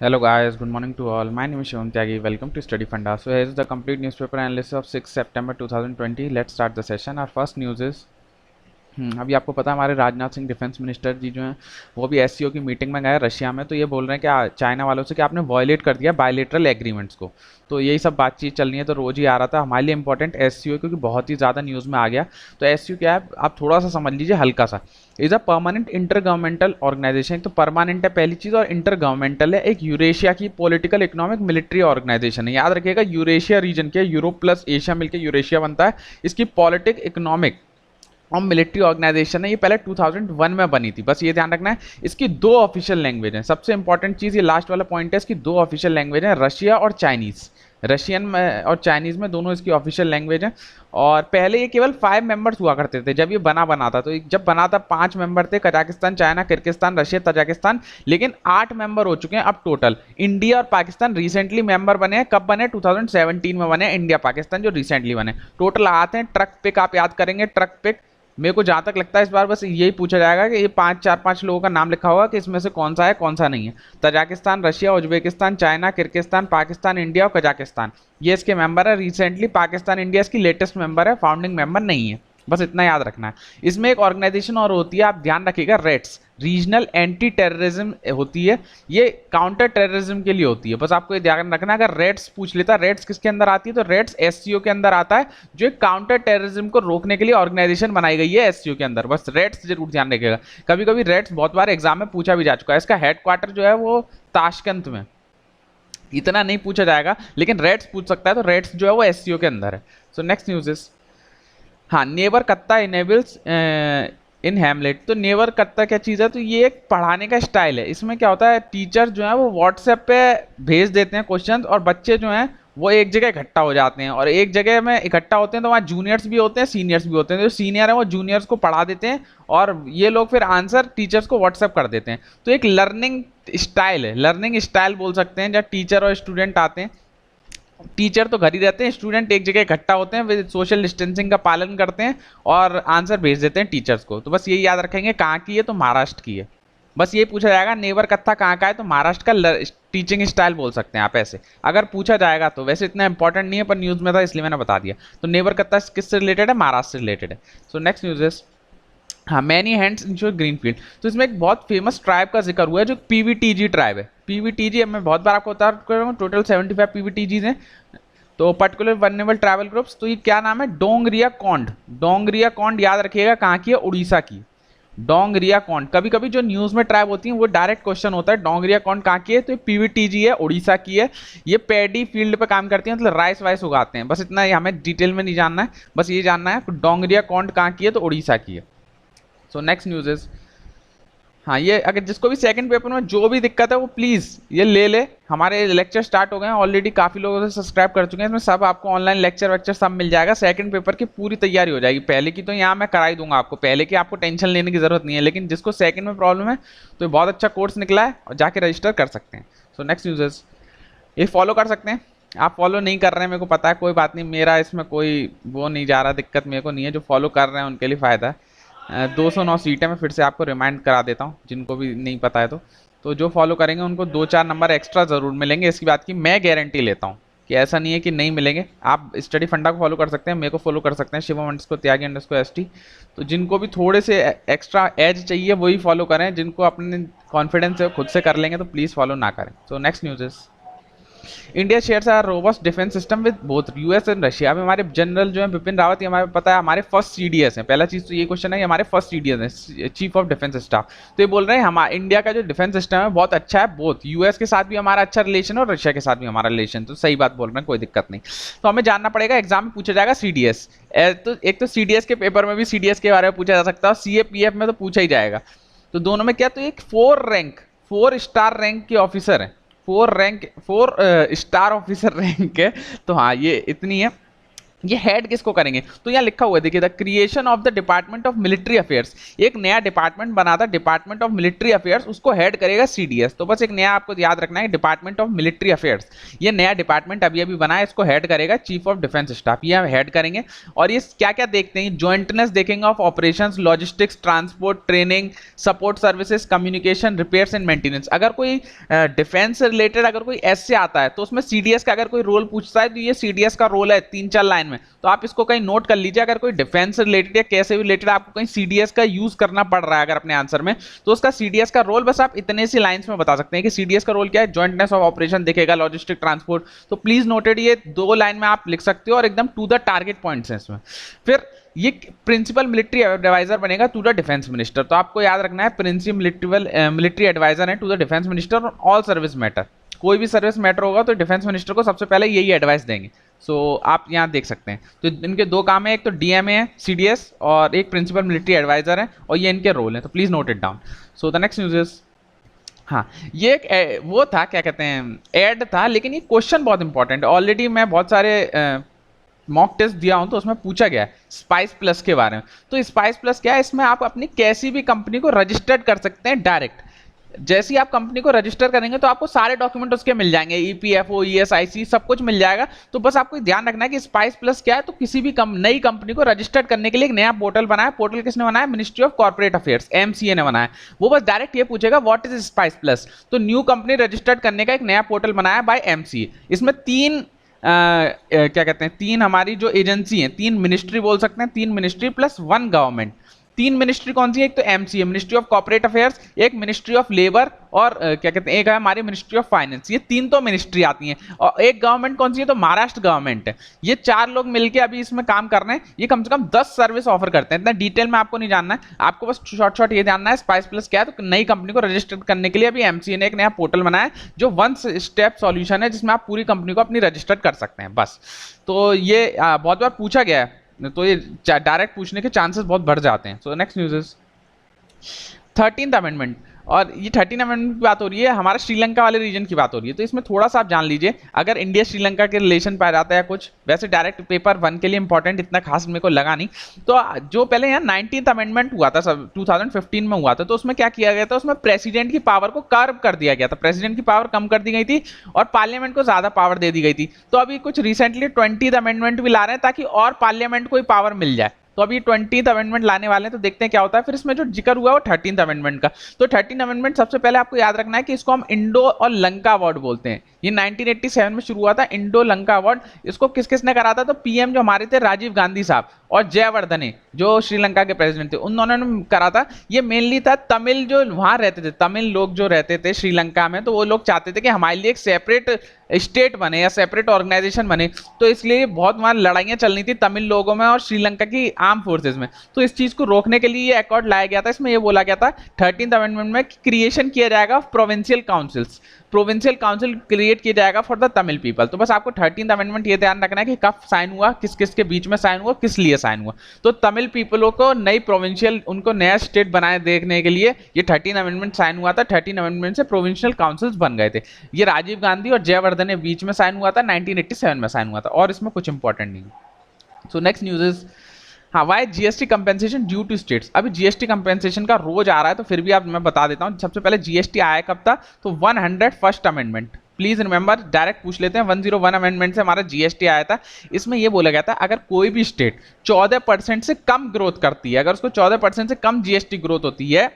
Hello guys, good morning to all. My name is Shivam Tyagi. Welcome to Study Funda. So here is the complete newspaper analysis of 6 September 2020. Let's start the session. Our first news is अभी आपको पता है हमारे Rajnath Singh defence minister जी जो हैं वो भी SCO की मीटिंग में गए रशिया में। तो ये बोल रहे हैं कि चाइना वालों से कि आपने वायलेट कर दिया बायलेटरल एग्रीमेंट्स को। तो यही सब बातचीत चल रही है। तो रोज ही आ रहा था हमारे लिए इंपॉर्टेंट एससीओ क्योंकि बहुत ही ज़्यादा न्यूज़ में आ गया। तो एससीओ क्या है आप थोड़ा सा समझ लीजिए हल्का सा। Is a permanent inter governmental organisation. तो परमानेंट है पहली चीज़ और इंटर गवर्नमेंटल है। एक यूरेशिया की पॉलिटिकल इकोनॉमिक मिलिट्री ऑर्गेनाइजेशन है। याद रखिएगा यूरेशिया रीजन के यूरोप प्लस एशिया मिलकर यूरेशिया बनता है। इसकी पॉलिटिक इकोनॉमिक और मिलिट्री ऑर्गेनाइजेशन है। ये पहले 2001 में बनी थी। बस ये ध्यान रखना है इसकी दो ऑफिशियल लैंग्वेज हैं। सबसे इंपॉर्टेंट चीज़ ये लास्ट वाला पॉइंट है इसकी दो ऑफिशियल लैंग्वेज हैं रशिया और चाइनीज़। रशियन में और चाइनीज़ में दोनों इसकी ऑफिशियल लैंग्वेज हैं। और पहले ये केवल 5 मेंबर्स हुआ करते थे जब ये बना था। तो जब बना था 5 मेंबर थे Kazakhstan China Kyrgyzstan Russia Tajikistan. लेकिन 8 मेंबर हो चुके हैं अब टोटल। इंडिया और पाकिस्तान रिसेंटली मेंबर बने हैं। कब बने 2017 में बने इंडिया पाकिस्तान जो रिसेंटली बने। टोटल आते हैं ट्रक पिक आप याद करेंगे ट्रक पिक। मेरे को जहाँ तक लगता है इस बार बस यही पूछा जाएगा कि ये 5 लोगों का नाम लिखा होगा कि इसमें से कौन सा है कौन सा नहीं है। Tajikistan Russia Uzbekistan China Kyrgyzstan Pakistan India और कजाकिस्तान ये इसके मेंबर है। रिसेंटली पाकिस्तान इंडिया इसकी लेटेस्ट मेंबर है फाउंडिंग मेंबर नहीं है। बस इतना याद रखना है। इसमें एक ऑर्गेनाइजेशन और होती है आप ध्यान रखिएगा रेड्स रीजनल एंटी टेररिज्म होती है। ये काउंटर टेररिज्म के लिए होती है। बस आपको ये ध्यान रखना है अगर रेड्स पूछ लेता रेड्स किसके अंदर आती है तो रेड्स एससीओ के अंदर आता है जो एक काउंटर टेररिज्म को रोकने के लिए ऑर्गेनाइजेशन बनाई गई है एससीओ के अंदर। बस रेड्स जरूर ध्यान रखिएगा। कभी कभी रेड्स बहुत बार एग्जाम में पूछा भी जा चुका है। इसका हेडक्वार्टर जो है वो ताशकंद में। इतना नहीं पूछा जाएगा लेकिन रेड्स पूछ सकता है। तो रेड्स जो है वो एससीओ के अंदर है। सो नेक्स्ट न्यूज इज हाँ नेबर कत्ता इनेबल्स इन हैमलेट। तो नेवर कत्ता क्या चीज़ है तो ये एक पढ़ाने का स्टाइल है। इसमें क्या होता है टीचर जो है वो व्हाट्सएप पे भेज देते हैं क्वेश्चंस और बच्चे जो हैं वो एक जगह इकट्ठा हो जाते हैं। और एक जगह में इकट्ठा होते हैं तो वहाँ जूनियर्स भी होते हैं सीनियर्स भी होते हैं। जो सीनियर है वो जूनियर्स को पढ़ा देते हैं और ये लोग फिर आंसर टीचर्स को व्हाट्सएप कर देते हैं। तो एक लर्निंग स्टाइल है लर्निंग स्टाइल बोल सकते हैं जब टीचर और स्टूडेंट आते हैं। टीचर तो घर ही रहते हैं स्टूडेंट एक जगह इकट्ठा होते हैं वे सोशल डिस्टेंसिंग का पालन करते हैं और आंसर भेज देते हैं टीचर्स को। तो बस यही याद रखेंगे कहाँ की है तो महाराष्ट्र की है। बस ये पूछा जाएगा नेवर कत्था कहाँ का है तो महाराष्ट्र का टीचिंग स्टाइल बोल सकते हैं आप ऐसे अगर पूछा जाएगा तो। वैसे इतना इंपॉर्टेंट नहीं है पर न्यूज़ में था इसलिए मैंने बता दिया। तो नेवर कत्था किससे रिलेटेड है महाराष्ट्र से रिलेटेड है। सो नेक्स्ट न्यूज़ इज हाँ many hands ensure green field. तो इसमें एक बहुत फेमस ट्राइब का जिक्र हुआ है जो पीवीटीजी ट्राइब है। पीवीटीजी मैं बहुत बार आपको बता रहा हूँ टोटल 75 पीवीटीजीज हैं। तो पर्टिकुलर वनरेबल ट्राइबल ग्रुप्स। तो ये क्या नाम है डोंगरिया कौंड। डोंगरिया कौंड याद रखिएगा कहाँ की है उड़ीसा की। डोंगरिया कौंड कभी कभी जो न्यूज़ में ट्राइब होती है वो डायरेक्ट क्वेश्चन होता है डोंगरिया कौंड कहाँ की है तो पीवीटीजी है उड़ीसा की है। ये पैडी फील्ड पे काम करती है मतलब राइस वाइस उगाते हैं। बस इतना ही हमें डिटेल में नहीं जानना है बस ये जानना है डोंगरिया कौंड कहाँ की है तो उड़ीसा की है। सो नेक्स्ट न्यूज़ इज हाँ ये अगर जिसको भी सेकंड पेपर में जो भी दिक्कत है वो प्लीज़ ये ले ले। हमारे लेक्चर स्टार्ट हो गए हैं ऑलरेडी काफ़ी लोगों से सब्सक्राइब कर चुके हैं। इसमें सब आपको ऑनलाइन लेक्चर वेक्चर सब मिल जाएगा। सेकंड पेपर की पूरी तैयारी हो जाएगी। पहले की तो यहाँ मैं करा ही दूंगा आपको पहले की आपको टेंशन लेने की ज़रूरत नहीं है। लेकिन जिसको सेकंड में प्रॉब्लम है तो ये बहुत अच्छा कोर्स निकला है और जाके रजिस्टर कर सकते हैं। सो नेक्स्ट न्यूज़ ये फॉलो कर सकते हैं। आप फॉलो नहीं कर रहे हैं मेरे को पता है कोई बात नहीं मेरा इसमें कोई वो नहीं जा रहा दिक्कत मेरे को नहीं है। जो फॉलो कर रहे हैं उनके लिए फ़ायदा है। 209 सीटें मैं फिर से आपको रिमाइंड करा देता हूँ जिनको भी नहीं पता है तो जो फॉलो करेंगे उनको 2-4 नंबर एक्स्ट्रा ज़रूर मिलेंगे। इसकी बात की मैं गारंटी लेता हूँ कि ऐसा नहीं है कि नहीं मिलेंगे। आप स्टडी फंडा को फॉलो कर सकते हैं मेरे को फॉलो कर सकते हैं शिवम_त्यागी_ST। तो जिनको भी थोड़े से एक्स्ट्रा एज चाहिए वही फॉलो करें। जिनको अपने कॉन्फिडेंस है खुद से कर लेंगे तो प्लीज़ फॉलो ना करें। So next news is India shares our robust defence system with both US and Russia. अभी हमारे जनरल जो है बिपिन रावत ये हमारे पता है हमारे फर्स्ट सीडीएस हैं। पहला चीज़ तो ये क्वेश्चन है हमारे फर्स्ट सीडीएस हैं चीफ ऑफ डिफेंस स्टाफ। तो ये बोल रहे हैं हमारा इंडिया का जो डिफेंस सिस्टम है बहुत अच्छा है। बोथ यूएस के साथ भी हमारा अच्छा रिलेशन और रशिया के साथ भी हमारा रिलेशन। तो सही बात बोल रहे हैं कोई दिक्कत नहीं। तो हमें जानना पड़ेगा एग्जाम में पूछा जाएगा सीडीएस। तो एक तो सीडीएस के पेपर में भी सीडीएस के बारे में पूछा जा सकता है सीएपीएफ में तो पूछा ही जाएगा। तो दोनों में क्या तो एक 4 स्टार रैंक के ऑफिसर हैं। 4 स्टार ऑफिसर रैंक है। तो हाँ ये इतनी है ये हेड किसको करेंगे, तो यहाँ लिखा हुआ है देखिए, the creation of the department of military affairs, एक नया डिपार्टमेंट बना था डिपार्टमेंट ऑफ मिलिट्री अफेयर्स, उसको हेड करेगा सीडीएस। तो बस एक नया आपको याद रखना है डिपार्टमेंट ऑफ मिलिट्री अफेयर्स, ये नया डिपार्टमेंट अभी अभी बना है, इसको हेड करेगा चीफ ऑफ डिफेंस स्टाफ, ये हेड करेंगे। और ये क्या क्या देखते हैं, ज्वाइंटनेस देखेंगे of operations, logistics, transport, training, support services, communication, repairs and maintenance. अगर कोई डिफेंस रिलेटेड अगर कोई एस से आता है तो उसमें सीडीएस का अगर कोई रोल पूछता है तो ये सीडीएस का रोल है 3-4 लाइन में, तो आप इसको कहीं नोट कर लीजिए। अगर कोई डिफेंस रिलेटेड या कैसे भी रिलेटेड आपको कहीं सीडीएस का यूज करना पड़ रहा है अगर अपने आंसर में, तो उसका सीडीएस का रोल बस आप इतने सी लाइंस में बता सकते हैं कि सीडीएस का रोल क्या है, ज्वाइंटनेस ऑफ ऑपरेशन देखेगा, लॉजिस्टिक, ट्रांसपोर्ट। तो प्लीज नोटेड, ये 2 लाइन में आप लिख सकते हो और एकदम टू द टारगेट पॉइंट्स हैं इसमें। फिर ये प्रिंसिपल मिलिट्री एडवाइजर बनेगा टू द डिफेंस मिनिस्टर, तो आपको याद रखना है प्रिंसिपल मिलिट्री एडवाइजर है to the defence minister on all service matter. कोई भी सर्विस मैटर होगा तो डिफेंस मिनिस्टर को सबसे पहले यही एडवाइस देंगे। सो आप यहाँ देख सकते हैं, तो इनके 2 काम है, एक तो डीएमए है सीडीएस और एक प्रिंसिपल मिलिट्री एडवाइजर है, और ये इनके रोल है, तो please note it down. So the next news is, हाँ ये एक वो था, क्या कहते हैं, एड था, लेकिन ये क्वेश्चन बहुत इंपॉर्टेंट है। ऑलरेडी मैं बहुत सारे मॉक टेस्ट दिया हूं तो उसमें पूछा गया है स्पाइस प्लस के बारे में। तो स्पाइस प्लस क्या है, इसमें आप अपनी कैसी भी कंपनी को रजिस्टर्ड कर सकते हैं डायरेक्ट। जैसे ही आप कंपनी को रजिस्टर करेंगे तो आपको सारे डॉक्यूमेंट उसके मिल जाएंगे, ईपीएफओ, ईएसआईसी, सब कुछ मिल जाएगा। तो बस आपको ध्यान रखना है कि स्पाइस प्लस क्या है, तो किसी भी नई कंपनी को रजिस्टर्ड करने के लिए एक नया पोर्टल बनाया। पोर्टल किसने बनाया, ministry of corporate affairs, MCA ने बनाया। वो बस डायरेक्ट ये पूछेगा व्हाट इज स्पाइस प्लस, तो न्यू कंपनी रजिस्टर्ड करने का एक नया पोर्टल बनाया बाय एमसीए। इसमें 3 क्या कहते हैं, 3 हमारी जो एजेंसी हैं, 3 मिनिस्ट्री बोल सकते हैं, 3 मिनिस्ट्री प्लस 1 गवर्नमेंट। 3 मिनिस्ट्री कौन सी है, एक तो MCA ministry of corporate affairs, एक मिनिस्ट्री ऑफ लेबर, और क्या कहते हैं, एक है हमारी मिनिस्ट्री ऑफ फाइनेंस। ये 3 तो मिनिस्ट्री आती हैं, और एक गवर्नमेंट कौन सी है, तो महाराष्ट्र गवर्नमेंट है। ये 4 लोग मिलकर अभी इसमें काम कर रहे हैं। ये कम से कम 10 सर्विस ऑफर करते हैं। इतना डिटेल में आपको नहीं जानना है, आपको बस शॉर्ट ये जानना है स्पाइस प्लस क्या है। तो नई कंपनी को रजिस्टर करने के लिए अभी एमसीए ने एक नया पोर्टल बनाया है जो 1 स्टेप सॉल्यूशन है, जिसमें आप पूरी कंपनी को अपनी रजिस्टर कर सकते हैं बस। तो ये बहुत बार पूछा गया है, तो ये डायरेक्ट पूछने के चांसेस बहुत बढ़ जाते हैं। सो next news is 13th amendment, और ये 13 अमेंडमेंट की बात हो रही है, हमारा श्रीलंका वाले रीजन की बात हो रही है। तो इसमें थोड़ा सा आप जान लीजिए, अगर इंडिया श्रीलंका के रिलेशन पे आ जाता है कुछ, वैसे डायरेक्ट पेपर 1 के लिए इंपॉर्टेंट इतना खास मेरे को लगा नहीं। तो जो पहले यहाँ 19th अमेंडमेंट हुआ था, सब 2015 में हुआ था, तो उसमें क्या किया गया था, उसमें प्रेसिडेंट की पावर को कर्व कर दिया गया था। प्रेसिडेंट की पावर कम कर दी गई थी और पार्लियामेंट को ज्यादा पावर दे दी गई थी। तो अभी कुछ रिसेंटली 20th अमेंडमेंट भी ला रहे हैं ताकि और पार्लियामेंट को पावर मिल जाए। तो अभी 20th अमेंडमेंट लाने वाले हैं, तो देखते हैं क्या होता है। फिर इसमें जो जिक्र हुआ वो 13th अमेंडमेंट का। तो 13th अमेंडमेंट सबसे पहले आपको याद रखना है कि इसको हम इंडो और लंका अवार्ड बोलते हैं। ये 1987 में शुरू हुआ था, इंडो लंका अवार्ड। इसको किस किसने करा था, तो पीएम जो हमारे थे राजीव गांधी साहब और जयवर्धने जो श्रीलंका के प्रेसिडेंट थे, उन्होंने करा था। ये मेनली था तमिल जो वहां रहते थे, तमिल लोग जो रहते थे श्रीलंका में, तो वो लोग चाहते थे कि हमारे लिए एक सेपरेट स्टेट बने या सेपरेट ऑर्गेनाइजेशन बने। तो इसलिए बहुत वहां लड़ाइयां चल रही थी तमिल लोगों में और श्रीलंका की आर्म फोर्सेस में। तो इस चीज को रोकने के लिए ये अकॉर्ड लाया गया था। इसमें ये बोला गया था 13th अमेंडमेंट में क्रिएशन किया जाएगा provincial councils, provincial council create किया जाएगा फॉर द तमिल पीपल। तो बस आपको 13th अमेंडमेंट ये ध्यान रखना है कि कब साइन हुआ, किस किस के बीच में साइन हुआ, किस लिए साइन हुआ। तो तमिल पीपलों को नई प्रोविंशियल, उनको नया स्टेट बनाए देखने के लिए ये 13th अमेंडमेंट साइन हुआ था। 13th अमेंडमेंट से प्रोविंशियल काउंसिल्स बन गए थे। ये राजीव गांधी और जयवर्धन के बीच में साइन हुआ था, 1987 में साइन हुआ था, और इसमें कुछ इंपॉर्टेंट नहीं। सो नेक्स्ट न्यूज इज, हाँ, why GST compensation due to states. अभी जीएसटी कंपेंसेशन का रोज आ रहा है, तो फिर भी आप मैं बता देता हूँ। सबसे पहले जीएसटी आया कब था, तो 101st amendment, please remember, direct पूछ लेते हैं। 101 अमेंडमेंट से हमारा जीएसटी आया था। इसमें यह बोला गया था अगर कोई भी स्टेट 14% से कम ग्रोथ करती है, अगर उसको 14% से कम जीएसटी ग्रोथ होती है,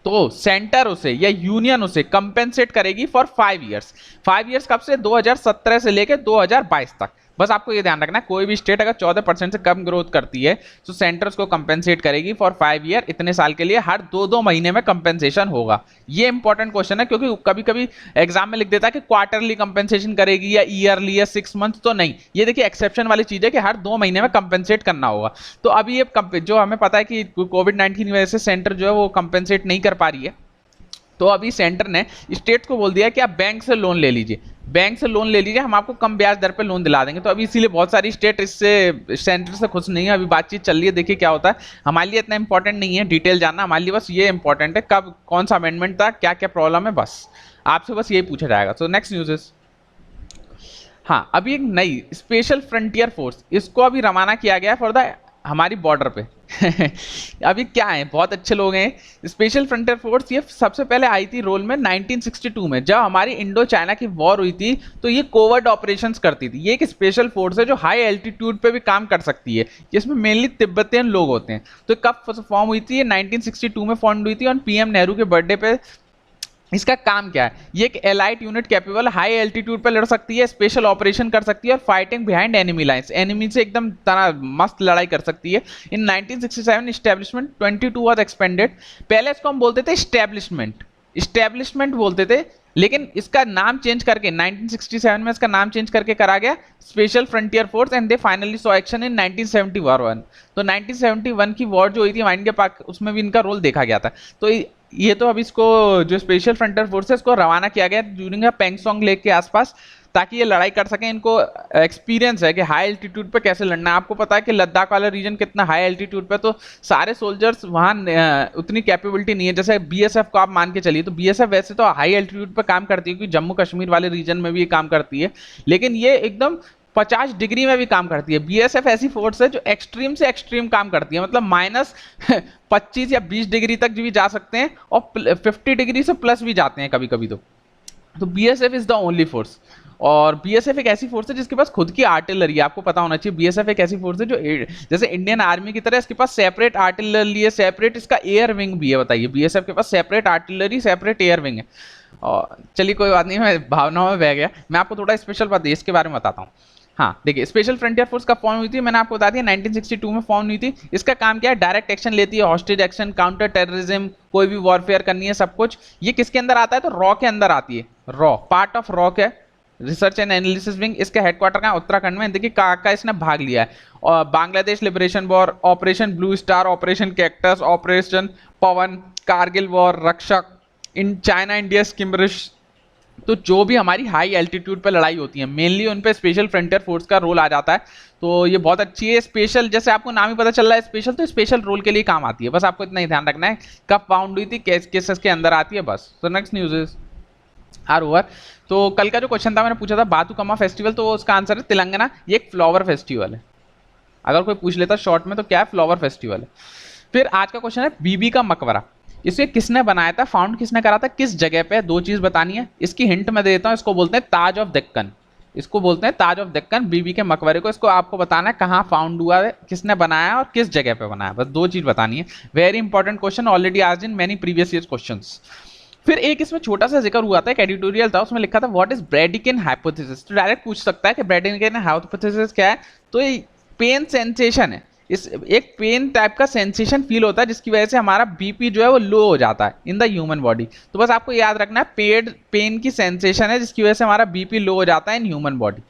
तो सेंटर उसे या यूनियन उसे कंपेंसेट करेगी फॉर 5 ईयर्स। 5 ईयर्स कब से, 2017 से लेकर 2022 तक। बस आपको ये ध्यान रखना है, कोई भी स्टेट अगर 14% से कम ग्रोथ करती है तो सेंटर उसको कंपेंसेट करेगी फॉर 5 ईयर, इतने साल के लिए, हर 2-2 महीने में कंपेंसेशन होगा। ये इंपॉर्टेंट क्वेश्चन है, क्योंकि कभी कभी एग्जाम में लिख देता है कि क्वार्टरली कंपेंसेशन करेगी या ईयरली या 6 मंथ, तो नहीं, ये देखिए एक्सेप्शन वाली चीज है कि हर 2 महीने में कंपेंसेट करना होगा। तो अभी ये जो हमें पता है कि कोविड-19 की वजह से सेंटर जो है वो कंपेंसेट नहीं कर पा रही है, तो अभी सेंटर ने स्टेट को बोल दिया कि आप बैंक से लोन ले लीजिए, बैंक से लोन ले लीजिए, हम आपको कम ब्याज दर पे लोन दिला देंगे। तो अभी इसीलिए बहुत सारी स्टेट इससे सेंटर से खुश नहीं है। अभी बातचीत चल रही है, देखिए क्या होता है। हमारे लिए इतना इंपॉर्टेंट नहीं है डिटेल जानना, हमारे लिए बस ये इंपॉर्टेंट है कब कौन सा अमेंडमेंट था, क्या क्या प्रॉब्लम है, बस आपसे बस यही पूछा जाएगा। सो नेक्स्ट न्यूज इज, हाँ, अभी एक नई स्पेशल फ्रंटियर फोर्स, इसको अभी रवाना किया गया है फॉर द हमारी बॉर्डर पे। अभी क्या है, बहुत अच्छे लोग हैं। स्पेशल फ्रंटियर फोर्स ये सबसे पहले आई थी रोल में 1962 में, जब हमारी इंडो चाइना की वॉर हुई थी, तो ये कोवर्ट ऑपरेशंस करती थी। ये एक स्पेशल फोर्स है जो हाई एल्टीट्यूड पे भी काम कर सकती है, जिसमें मेनली तिब्बतियन लोग होते हैं। तो कब फॉर्म हुई थी, ये 1962 में फॉर्म हुई थी और पीएम नेहरू के बर्थडे पे। इसका काम क्या है, ये एक elite unit capable high altitude पर लड़ सकती है, स्पेशल ऑपरेशन कर सकती है और fighting behind enemy lines, enemy से एकदम तरह मस्त लड़ाई कर सकती है। इन 1967 इस्टेब्लिशमेंट 22 वाज एक्सपेंडेड। पहले इसको हम बोलते थे इस्टेब्लिशमेंट बोलते थे, लेकिन इसका नाम चेंज करके 1967 में इसका नाम चेंज करके करा गया special frontier force and they finally saw action in 1971। तो 1971 की वॉर जो हुई थी इंडिया पाक, उसमें भी इनका रोल देखा गया था। तो ये तो अभी इसको जो स्पेशल फ्रंटियर फोर्स है इसको रवाना किया गया ड्यूरिंग पेंगसोंग लेक के आसपास, ताकि ये लड़ाई कर सकें। इनको एक्सपीरियंस है कि हाई एल्टीट्यूड पे कैसे लड़ना है। आपको पता है कि लद्दाख वाला रीजन कितना हाई एल्टीट्यूड पे, तो सारे सोल्जर्स वहाँ उतनी कैपेबिलिटी नहीं है। जैसे बीएसएफ को आप मान के चलिए, तो बीएसएफ वैसे तो हाई एल्टीट्यूड पे काम करती है, क्योंकि जम्मू कश्मीर वाले रीजन में भी ये काम करती है, लेकिन ये एकदम 50 डिग्री में भी काम करती है। बीएसएफ ऐसी फोर्स है जो एक्सट्रीम से एक्सट्रीम काम करती है, मतलब माइनस 25 या 20 डिग्री तक भी जा सकते हैं और 50 डिग्री से प्लस भी जाते हैं कभी कभी। तो BSF is the only force. और बीएसएफ एक ऐसी फोर्स है जिसके पास खुद की आर्टिलरी है, आपको पता होना चाहिए। बीएसएफ एक ऐसी फोर्स है जो जैसे इंडियन आर्मी की तरह इसके पास सेपरेट आर्टिलरी है, सेपरेट इसका एयर विंग भी है। बताइए, बीएसएफ के पास separate artillery, separate air wing है। और चलिए कोई बात नहीं, मैं भावनाओं में बह गया। मैं आपको थोड़ा स्पेशल बात इसके बारे में बताता हूँ। हाँ देखिए, स्पेशल फ्रंटियर फोर्स कब फॉर्म हुई थी, मैंने आपको बता दिया 1962 में फॉर्म हुई थी। इसका काम क्या है, डायरेक्ट एक्शन लेती है, हॉस्टेज एक्शन, काउंटर टेररिज्म, कोई भी वॉरफेयर करनी है, सब कुछ। ये किसके अंदर आता है, तो रॉ के अंदर आती है। रॉ पार्ट ऑफ रॉ है, रिसर्च एंड एनालिसिस विंग। इसका हेडक्वार्टर कहाँ, उत्तराखंड में। देखिए का इसने भाग लिया है। और Bangladesh liberation war, operation blue star, operation cactus, operation Pawan, Kargil war, Rakshak, in China India स्किमरिश। तो जो भी हमारी हाई एल्टीट्यूड पर लड़ाई होती है, मेनली उन पे स्पेशल फ्रंटियर फोर्स का रोल आ जाता है। तो ये बहुत अच्छी है। स्पेशल, जैसे आपको नाम ही पता चल रहा है स्पेशल, तो स्पेशल रोल के लिए काम आती है। बस आपको इतना ही ध्यान रखना है कब फाउंड हुई थी, किस के अंदर आती है, बस। तो next news is are over. तो कल का जो क्वेश्चन था, मैंने पूछा था बातुकम्मा फेस्टिवल, तो उसका आंसर है तेलंगाना। ये एक फ्लावर फेस्टिवल है। अगर कोई पूछ लेता शॉर्ट में तो क्या है, फ्लावर फेस्टिवल है। फिर आज का क्वेश्चन है बीबी का मकबरा, इसे किसने बनाया था, फाउंड किसने करा था, किस जगह पे, दो चीज बतानी है। इसकी हिंट मैं देता हूं, इसको बोलते हैं ताज ऑफ दक्कन। इसको बोलते हैं ताज ऑफ दक्कन, बीबी के मकबरे को। इसको आपको बताना है कहाँ फाउंड हुआ है, किसने बनाया और किस जगह पे बनाया, बस दो चीज बतानी है। Very important question, already asked in many previous year questions. फिर एक इसमें छोटा सा जिक्र हुआ था, एक एडिटोरियल था, उसमें लिखा था व्हाट इज ब्रैडिकिन हाइपोथेसिस। तो डायरेक्ट पूछ सकता है कि ब्रैडिकिन हाइपोथेसिस क्या है। तो ये पेन सेंसेशन है, इस एक पेन टाइप का सेंसेशन फील होता है जिसकी वजह से हमारा बीपी जो है वो लो हो जाता है इन द ह्यूमन बॉडी। तो बस आपको याद रखना है पेन की सेंसेशन है जिसकी वजह से हमारा बीपी लो हो जाता है इन ह्यूमन बॉडी।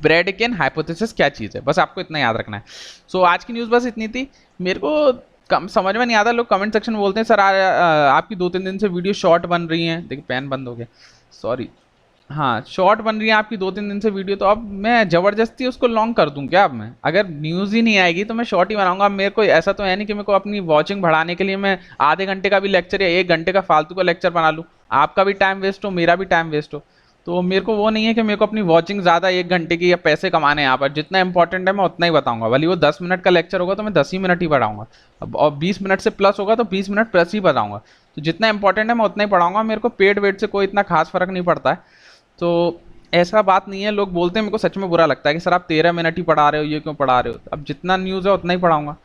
ब्रैडिकिन हाइपोथेसिस क्या चीज़ है, बस आपको इतना याद रखना है। सो आज की न्यूज़ बस इतनी थी। मेरे को कम समझ में नहीं आता, लोग कमेंट सेक्शन में बोलते हैं सर आपकी 2-3 दिन से वीडियो शॉर्ट बन रही हैं। देखिए पेन बंद हो गया, सॉरी। हाँ, शॉर्ट बन रही है आपकी 2-3 दिन से वीडियो, तो अब मैं ज़बरदस्ती उसको लॉन्ग कर दूं क्या। अब मैं अगर न्यूज़ ही नहीं आएगी तो मैं शॉर्ट ही बनाऊंगा। अब मेरे को ऐसा तो है नहीं कि मेरे को अपनी वॉचिंग बढ़ाने के लिए मैं आधे घंटे का भी लेक्चर या 1 घंटे का फालतू का लेक्चर बना लूँ, आपका भी टाइम वेस्ट हो, मेरा भी टाइम वेस्ट हो। तो मेरे को वो नहीं है कि मेरे को अपनी वॉचिंग ज़्यादा 1 घंटे की या पैसे कमाने हैं यहाँ पर। जितना इंपॉर्टेंट है मैं उतना ही बताऊंगा, भले वो 10 मिनट का लेक्चर होगा तो मैं 10 ही मिनट ही पढ़ाऊंगा। अब और 20 मिनट से प्लस होगा तो 20 मिनट प्लस ही बताऊंगा। तो जितना इंपॉर्टेंट है मैं उतना ही पढ़ाऊंगा। मेरे को पेड वेट से कोई इतना खास फर्क नहीं पड़ता है। तो ऐसा बात नहीं है, लोग बोलते हैं, मेरे को सच में बुरा लगता है कि सर आप 13 मिनट ही पढ़ा रहे हो, ये क्यों पढ़ा रहे हो। अब जितना न्यूज़ है उतना ही पढ़ाऊंगा।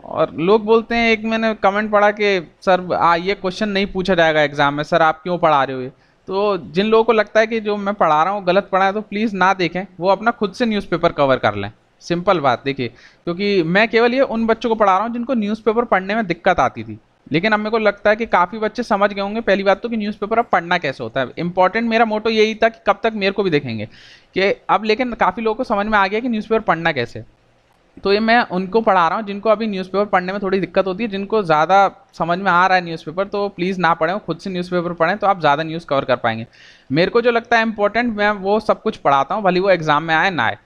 और लोग बोलते हैं, एक मैंने कमेंट पढ़ा कि सर ये क्वेश्चन नहीं पूछा जाएगा एग्जाम में, सर आप क्यों पढ़ा रहे हो ये। तो जिन लोगों को लगता है कि जो मैं पढ़ा रहा हूँ गलत पढ़ा है, तो प्लीज़ ना देखें, वो अपना खुद से न्यूज़पेपर कवर कर लें। सिंपल बात देखिए, क्योंकि मैं केवल ये उन बच्चों को पढ़ा रहा हूँ जिनको न्यूज़पेपर पढ़ने में दिक्कत आती थी। लेकिन अब मेरे को लगता है कि काफ़ी बच्चे समझ गए होंगे पहली बात तो कि न्यूज़पेपर अब पढ़ना कैसे होता है। इंपॉर्टेंट मेरा मोटो यही था कि कब तक मेरे को भी देखेंगे कि अब, लेकिन काफ़ी लोगों को समझ में आ गया कि न्यूज़पेपर पढ़ना कैसे। तो ये मैं उनको पढ़ा रहा हूँ जिनको अभी न्यूज़पेपर पढ़ने में थोड़ी दिक्कत होती है। जिनको ज़्यादा समझ में आ रहा है न्यूज़पेपर, तो प्लीज़ ना पढ़ें, खुद से न्यूज़पेपर पढ़ें, तो आप ज़्यादा न्यूज़ कवर कर पाएंगे। मेरे को जो लगता है इंपॉर्टेंट, मैं वो सब कुछ पढ़ाता हूँ, भले वो एग्ज़ाम में आए ना आए।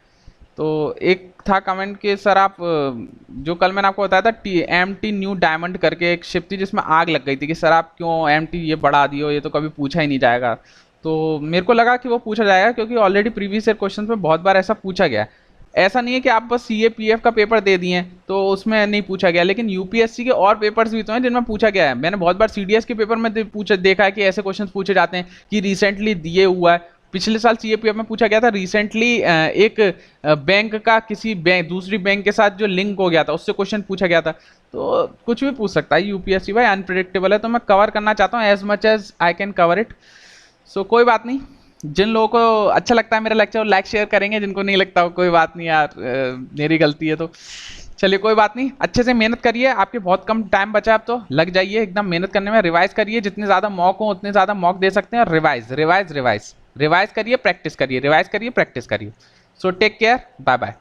तो एक था कमेंट कि सर आप, जो कल मैंने आपको बताया था MT न्यू डायमंड करके एक शिप थी जिसमें आग लग गई थी, कि सर आप क्यों MT ये बढ़ा दियो, ये तो कभी पूछा ही नहीं जाएगा। तो मेरे को लगा कि वो पूछा जाएगा, क्योंकि ऑलरेडी प्रीवियस ईयर क्वेश्चन में बहुत बार ऐसा पूछा गया है। ऐसा नहीं है कि आप बस CAPF का पेपर दे दिए तो उसमें नहीं पूछा गया, लेकिन यूपीएससी के और पेपर्स भी तो हैं जिनमें पूछा गया है। मैंने बहुत बार CDS के पेपर में पूछा देखा है कि ऐसे क्वेश्चन पूछे जाते हैं कि रिसेंटली दिए हुआ है। पिछले साल CAPF में पूछा गया था रिसेंटली एक बैंक का किसी बैंक दूसरी बैंक के साथ जो लिंक हो गया था उससे क्वेश्चन पूछा गया था। तो कुछ भी पूछ सकता है यूपीएससी भाई, अनप्रिडिक्टेबल है। तो मैं कवर करना चाहता हूँ as much as I can cover it. So कोई बात नहीं, जिन लोगों को अच्छा लगता है मेरा लेक्चर लाइक शेयर करेंगे, जिनको नहीं लगता हो कोई बात नहीं यार, मेरी गलती है। तो चलिए कोई बात नहीं, अच्छे से मेहनत करिए, आपके बहुत कम टाइम बचा है, अब तो लग जाइए एकदम मेहनत करने में। रिवाइज करिए, जितने ज़्यादा मॉक हो उतने ज़्यादा मॉक दे सकते हैं। और रिवाइज रिवाइज रिवाइज रिवाइज करिए, प्रैक्टिस करिए, रिवाइज करिए, प्रैक्टिस करिए। So take care, bye bye.